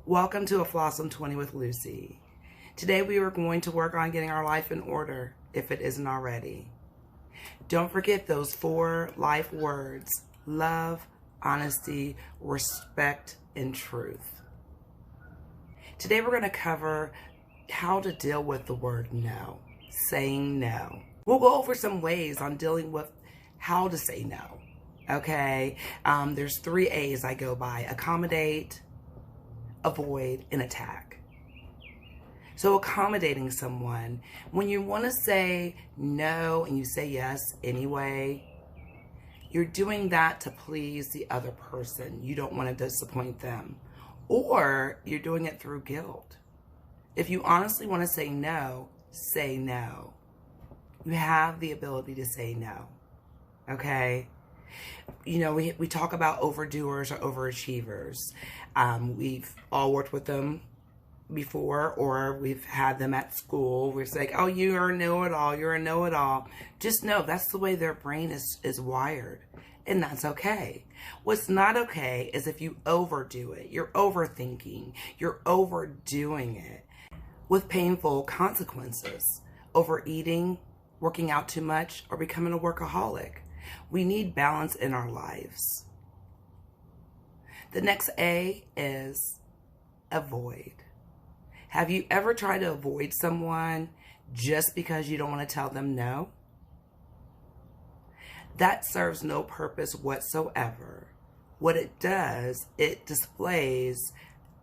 Welcome to a Flawsome 20 with Lucy. Today we are going to work on getting our life in order, if it isn't already. Don't forget those 4 life words: love, honesty, respect, and truth. Today we're going to cover how to deal with the word no, saying no. We'll go over some ways on dealing with how to say no, okay? There's 3 A's I go by: accommodate, avoid, and attack. So accommodating someone, when you want to say no and you say yes anyway, you're doing that to please the other person. You don't want to disappoint them. Or you're doing it through guilt. If you honestly want to say no, say no. You have the ability to say no, okay? You know, we talk about overdoers or overachievers. We've all worked with them before, or we've had them at school. We're like, oh, you're a know-it-all, you're a know-it-all. Just know that's the way their brain is wired, and that's okay. What's not okay is if you overdo it. You're overthinking, you're overdoing it with painful consequences. Overeating, working out too much, or becoming a workaholic. We need balance in our lives. The next A is avoid. Have you ever tried to avoid someone just because you don't want to tell them no? That serves no purpose whatsoever. What it does, it displays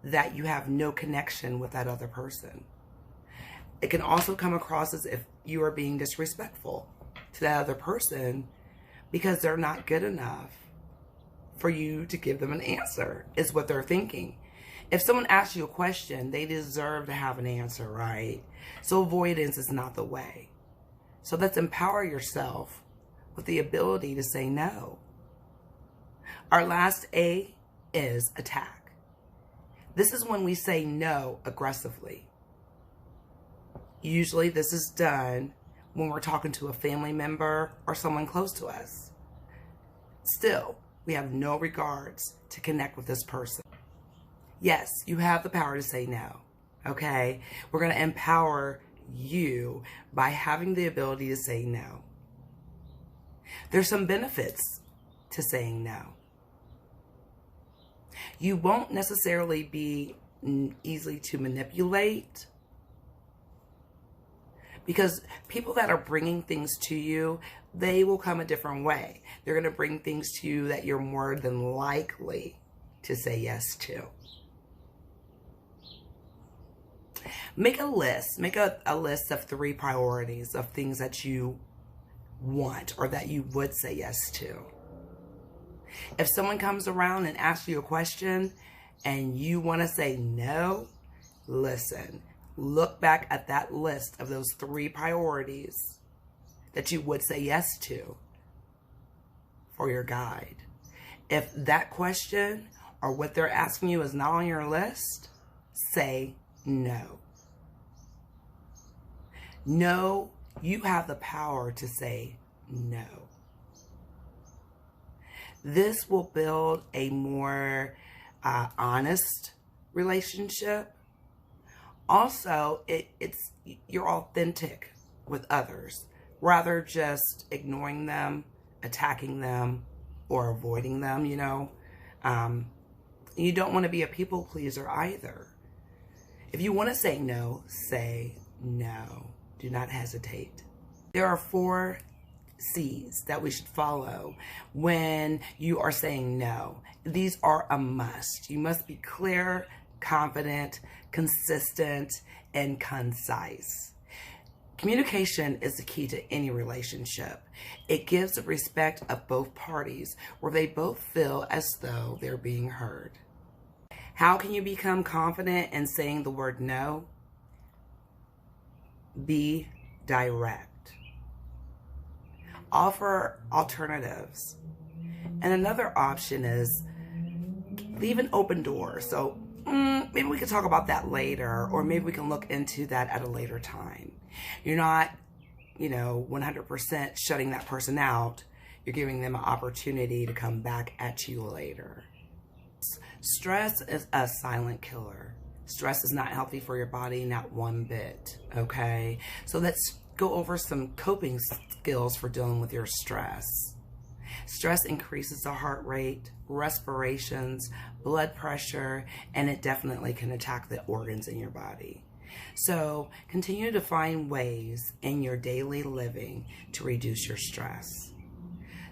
that you have no connection with that other person. It can also come across as if you are being disrespectful to that other person because they're not good enough for you to give them an answer, is what they're thinking. If someone asks you a question, they deserve to have an answer, right? So avoidance is not the way. So let's empower yourself with the ability to say no. Our last A is attack. This is when we say no aggressively. Usually this is done when we're talking to a family member or someone close to us. Still, we have no regards to connect with this person. Yes, you have the power to say no, okay? We're going to empower you by having the ability to say no. There's some benefits to saying no. You won't necessarily be easily to manipulate, because people that are bringing things to you, they will come a different way. They're going to bring things to you that you're more than likely to say yes to. Make a list. Make a list of 3 priorities of things that you want or that you would say yes to. If someone comes around and asks you a question and you want to say no, listen. Look back at that list of those 3 priorities that you would say yes to for your guide. If that question or what they're asking you is not on your list, say no. No, you have the power to say no. This will build a more honest relationship. Also, you're authentic with others, rather just ignoring them, attacking them, or avoiding them, you know. You don't want to be a people pleaser either. If you want to say no, say no. Do not hesitate. There are 4 C's that we should follow when you are saying no. These are a must. You must be clear, confident, consistent, and concise. Communication is the key to any relationship. It gives the respect of both parties where they both feel as though they're being heard. How can you become confident in saying the word no? Be direct. Offer alternatives. And another option is leave an open door. So maybe we can talk about that later, or maybe we can look into that at a later time. You're not, 100% shutting that person out. You're giving them an opportunity to come back at you later. Stress is a silent killer. Stress is not healthy for your body, not one bit, okay? So let's go over some coping skills for dealing with your stress. Stress increases the heart rate, respirations, blood pressure, and it definitely can attack the organs in your body. So continue to find ways in your daily living to reduce your stress.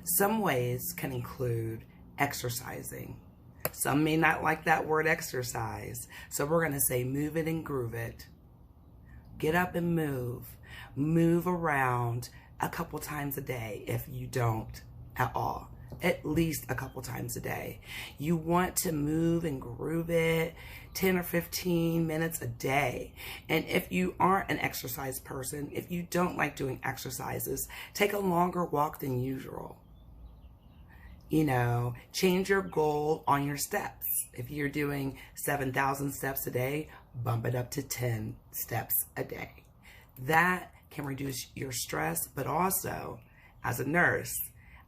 Some ways can include exercising. Some may not like that word exercise, so we're going to say move it and groove it. Get up and move around a couple times a day if you don't at all. At least a couple times a day. You want to move and groove it 10 or 15 minutes a day. And if you aren't an exercise person, if you don't like doing exercises, take a longer walk than usual. You know, change your goal on your steps. If you're doing 7,000 steps a day, bump it up to 10 steps a day. That can reduce your stress, but also, as a nurse,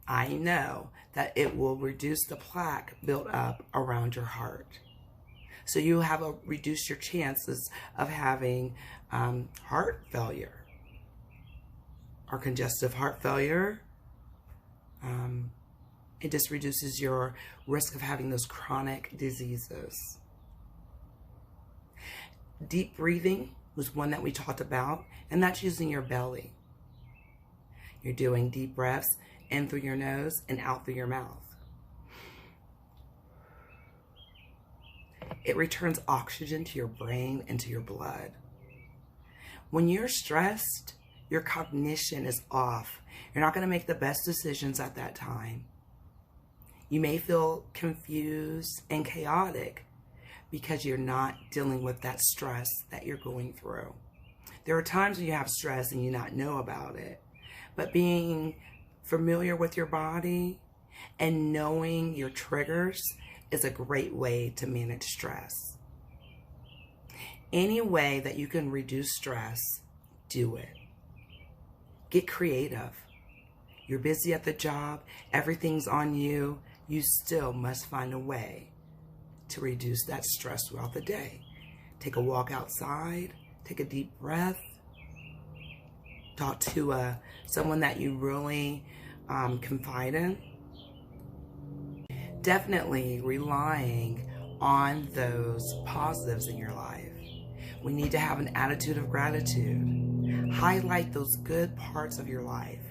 I know that it will reduce the plaque built up around your heart. So you have reduce your chances of having heart failure or congestive heart failure. It just reduces your risk of having those chronic diseases. Deep breathing was one that we talked about, and that's using your belly. You're doing deep breaths in through your nose and out through your mouth. It returns oxygen to your brain and to your blood. When you're stressed, your cognition is off. You're not going to make the best decisions at that time. You may feel confused and chaotic because you're not dealing with that stress that you're going through. There are times when you have stress and you not know about it, but being familiar with your body and knowing your triggers is a great way to manage stress. Any way that you can reduce stress, do it. Get creative. You're busy at the job, everything's on you. You still must find a way to reduce that stress throughout the day. Take a walk outside, take a deep breath, talk to someone that you really confide in. Definitely relying on those positives in your life. We need to have an attitude of gratitude. Highlight those good parts of your life.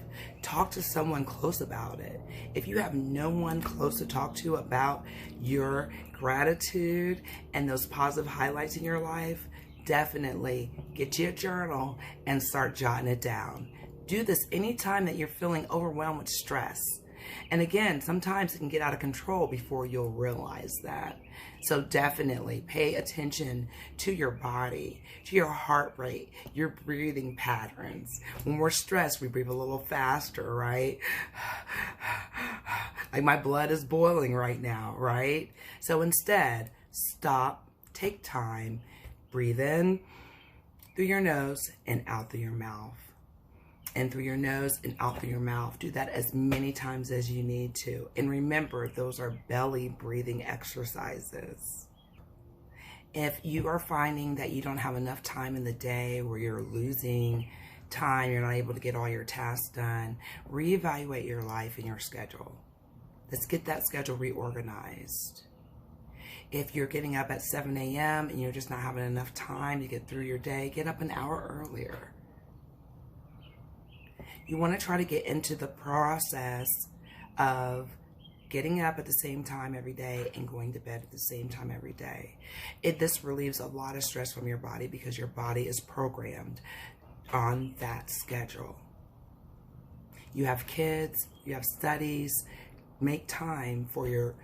Talk to someone close about it. If you have no one close to talk to about your gratitude and those positive highlights in your life, definitely get you a journal and start jotting it down. Do this anytime that you're feeling overwhelmed with stress. And again, sometimes it can get out of control before you'll realize that. So definitely pay attention to your body, to your heart rate, your breathing patterns. When we're stressed, we breathe a little faster, right? Like my blood is boiling right now, right? So instead, stop, take time, breathe in through your nose and out through your mouth. And through your nose and out through your mouth. Do that as many times as you need to. And remember, those are belly breathing exercises. If you are finding that you don't have enough time in the day, where you're losing time, you're not able to get all your tasks done, reevaluate your life and your schedule. Let's get that schedule reorganized. If you're getting up at 7 a.m. and you're just not having enough time to get through your day, get up an hour earlier. You want to try to get into the process of getting up at the same time every day and going to bed at the same time every day. This relieves a lot of stress from your body because your body is programmed on that schedule. You have kids, you have studies, make time for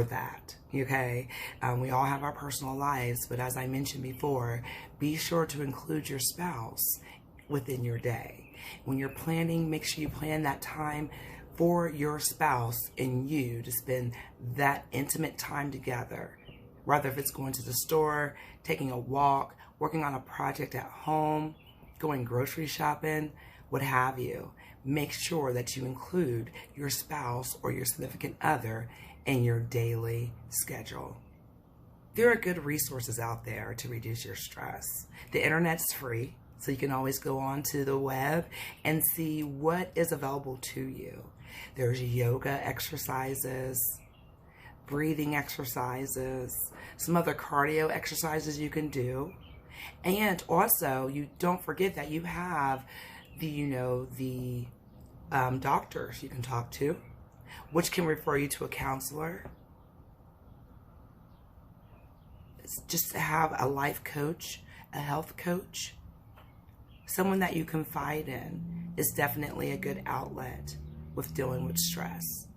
that, okay? We all have our personal lives, but as I mentioned before, be sure to include your spouse within your day. When you're planning, make sure you plan that time for your spouse and you to spend that intimate time together. Whether if it's going to the store, taking a walk, working on a project at home, going grocery shopping, what have you. Make sure that you include your spouse or your significant other in your daily schedule. There are good resources out there to reduce your stress. The internet's free, so you can always go onto the web and see what is available to you. There's yoga exercises, breathing exercises, some other cardio exercises you can do. And also, you don't forget that you have the doctors you can talk to, which can refer you to a counselor. It's just to have a life coach, a health coach, someone that you confide in is definitely a good outlet with dealing with stress.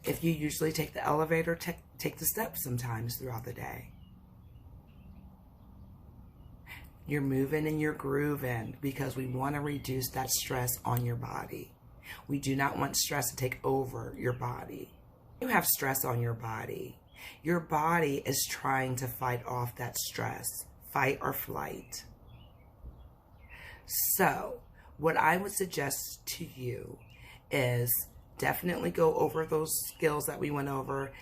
If you usually take the elevator, take the steps sometimes throughout the day. You're moving and you're grooving because we want to reduce that stress on your body. We do not want stress to take over your body. You have stress on your body. Your body is trying to fight off that stress, fight or flight. So, what I would suggest to you is definitely go over those skills that we went over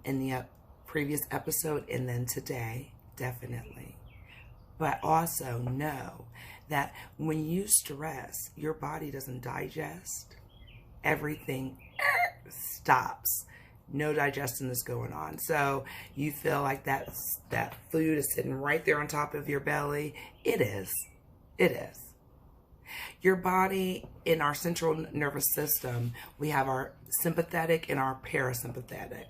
in the previous episode and then today, definitely. But also know that when you stress, your body doesn't digest. Everything stops. No digestion is going on. So you feel like that food is sitting right there on top of your belly. It is. It is. Your body, in our central nervous system, we have our sympathetic and our parasympathetic.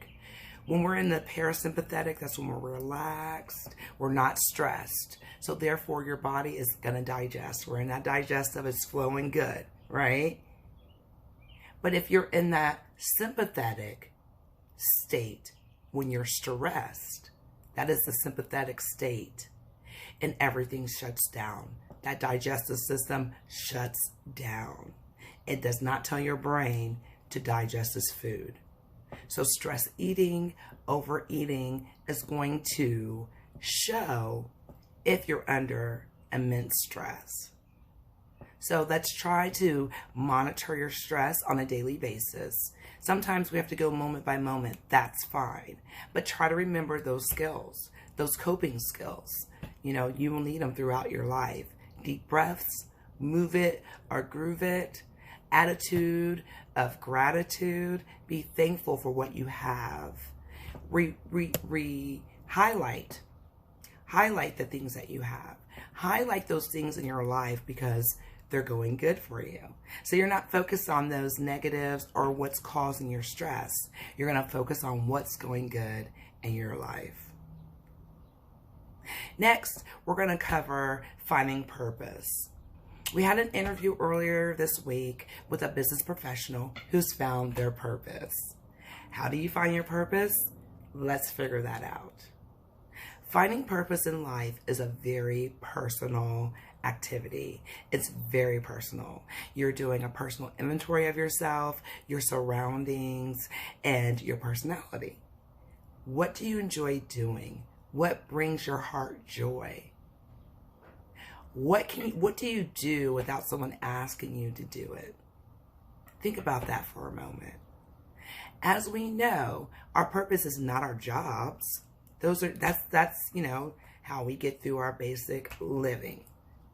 When we're in the parasympathetic, that's when we're relaxed, we're not stressed. So therefore, your body is going to digest. We're in that digestive, it's flowing good, right? But if you're in that sympathetic state, when you're stressed, that is the sympathetic state, and everything shuts down. That digestive system shuts down. It does not tell your brain to digest this food. So stress eating, overeating is going to show if you're under immense stress. So let's try to monitor your stress on a daily basis. Sometimes we have to go moment by moment. That's fine. But try to remember those skills, those coping skills. You will need them throughout your life. Deep breaths, move it or groove it. Attitude of gratitude. Be thankful for what you have. Highlight the things that you have. Highlight those things in your life because they're going good for you. So you're not focused on those negatives or what's causing your stress. You're going to focus on what's going good in your life. Next, we're going to cover finding purpose. We had an interview earlier this week with a business professional who's found their purpose. How do you find your purpose? Let's figure that out. Finding purpose in life is a very personal activity. It's very personal. You're doing a personal inventory of yourself, your surroundings, and your personality. What do you enjoy doing? What brings your heart joy? What do you do without someone asking you to do it? Think about that for a moment. As we know, our purpose is not our jobs. That's how we get through our basic living.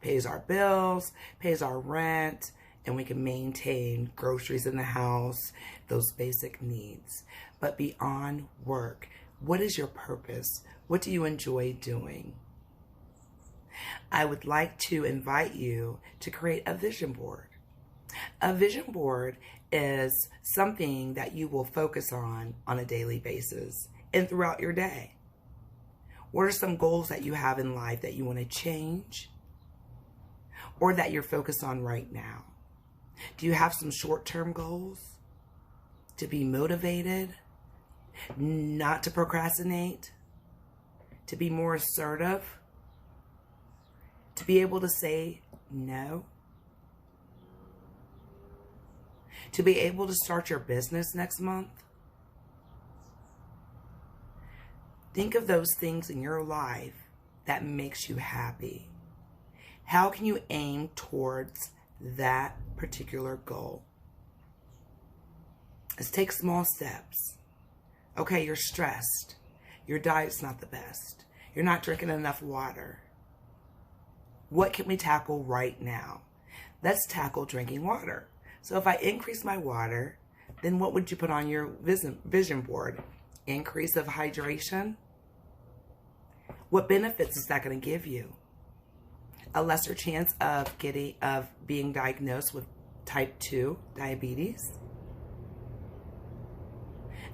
Pays our bills, pays our rent, and we can maintain groceries in the house, those basic needs. But beyond work, what is your purpose? What do you enjoy doing? I would like to invite you to create a vision board. A vision board is something that you will focus on a daily basis and throughout your day. What are some goals that you have in life that you want to change or that you're focused on right now? Do you have some short-term goals? To be motivated, not to procrastinate, to be more assertive, to be able to say no, to be able to start your business next month. Think of those things in your life that makes you happy. How can you aim towards that particular goal? Let's take small steps. Okay, you're stressed. Your diet's not the best. You're not drinking enough water. What can we tackle right now? Let's tackle drinking water. So if I increase my water, then what would you put on your vision board? Increase of hydration? What benefits is that going to give you? A lesser chance of being diagnosed with type 2 diabetes?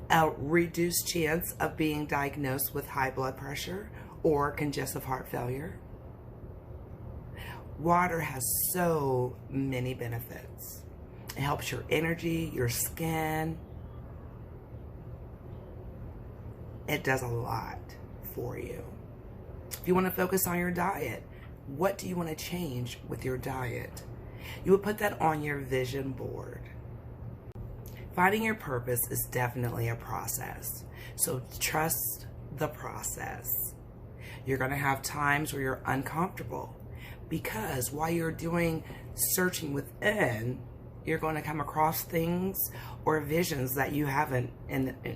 A reduced chance of being diagnosed with high blood pressure or congestive heart failure? Water has so many benefits. It helps your energy, your skin. It does a lot for you. If you want to focus on your diet, what do you want to change with your diet? You would put that on your vision board. Finding your purpose is definitely a process. So trust the process. You're going to have times where you're uncomfortable because while you're doing searching within, you're going to come across things or visions that you haven't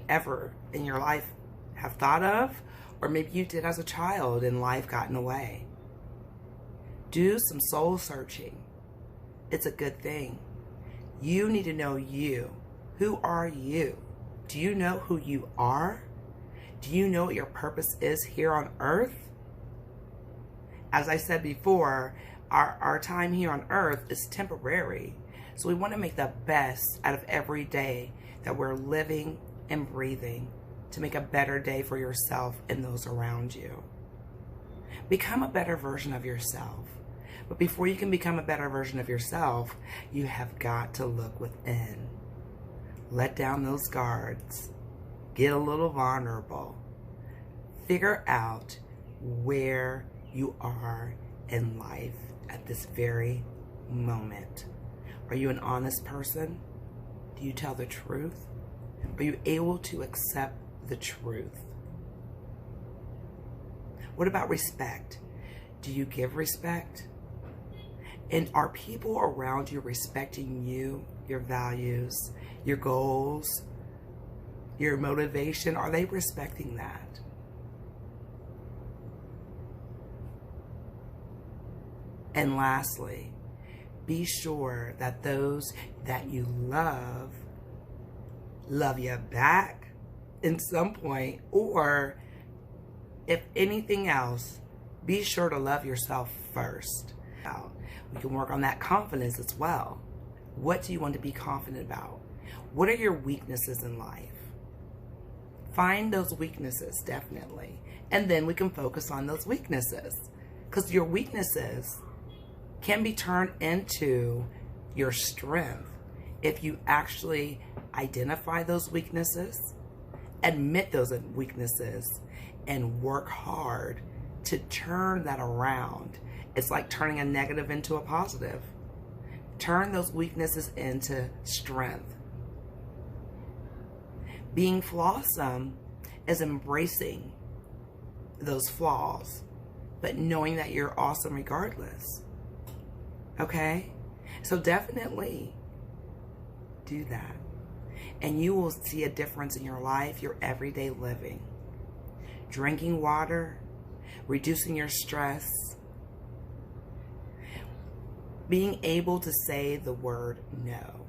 ever in your life have thought of, or maybe you did as a child and life got in the way. Do some soul searching. It's a good thing. You need to know you. Who are you? Do you know who you are? Do you know what your purpose is here on earth? As I said before, our time here on earth is temporary. So we want to make the best out of every day that we're living and breathing to make a better day for yourself and those around you. Become a better version of yourself. But before you can become a better version of yourself, you have got to look within. Let down those guards. Get a little vulnerable. Figure out where you are in life at this very moment. Are you an honest person? Do you tell the truth? Are you able to accept the truth? What about respect? Do you give respect? And are people around you respecting you, your values, your goals, your motivation? Are they respecting that? And lastly, be sure that those that you love you back in some point, or if anything else, be sure to love yourself first. We can work on that confidence as well. What do you want to be confident about? What are your weaknesses in life? Find those weaknesses, definitely. And then we can focus on those weaknesses. Because your weaknesses can be turned into your strength if you actually identify those weaknesses, admit those weaknesses, and work hard to turn that around. It's like turning a negative into a positive. Turn those weaknesses into strength. Being flawsome is embracing those flaws, but knowing that you're awesome regardless. Okay? So definitely do that. And you will see a difference in your life, your everyday living. Drinking water, reducing your stress, being able to say the word no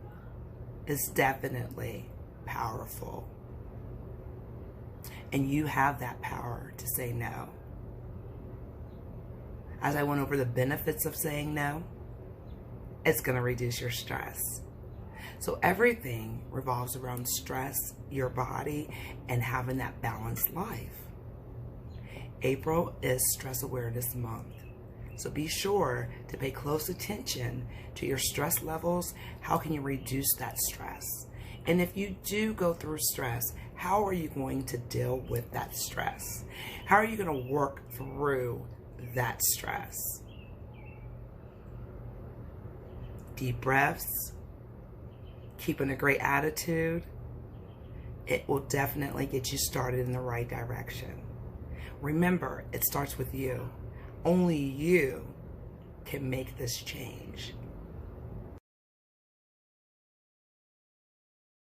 is definitely powerful. And you have that power to say no. As I went over the benefits of saying no, it's going to reduce your stress. So everything revolves around stress, your body, and having that balanced life. April is Stress Awareness Month. So be sure to pay close attention to your stress levels. How can you reduce that stress? And if you do go through stress, how are you going to deal with that stress? How are you going to work through that stress? Deep breaths, keeping a great attitude, it will definitely get you started in the right direction. Remember, it starts with you. Only you can make this change.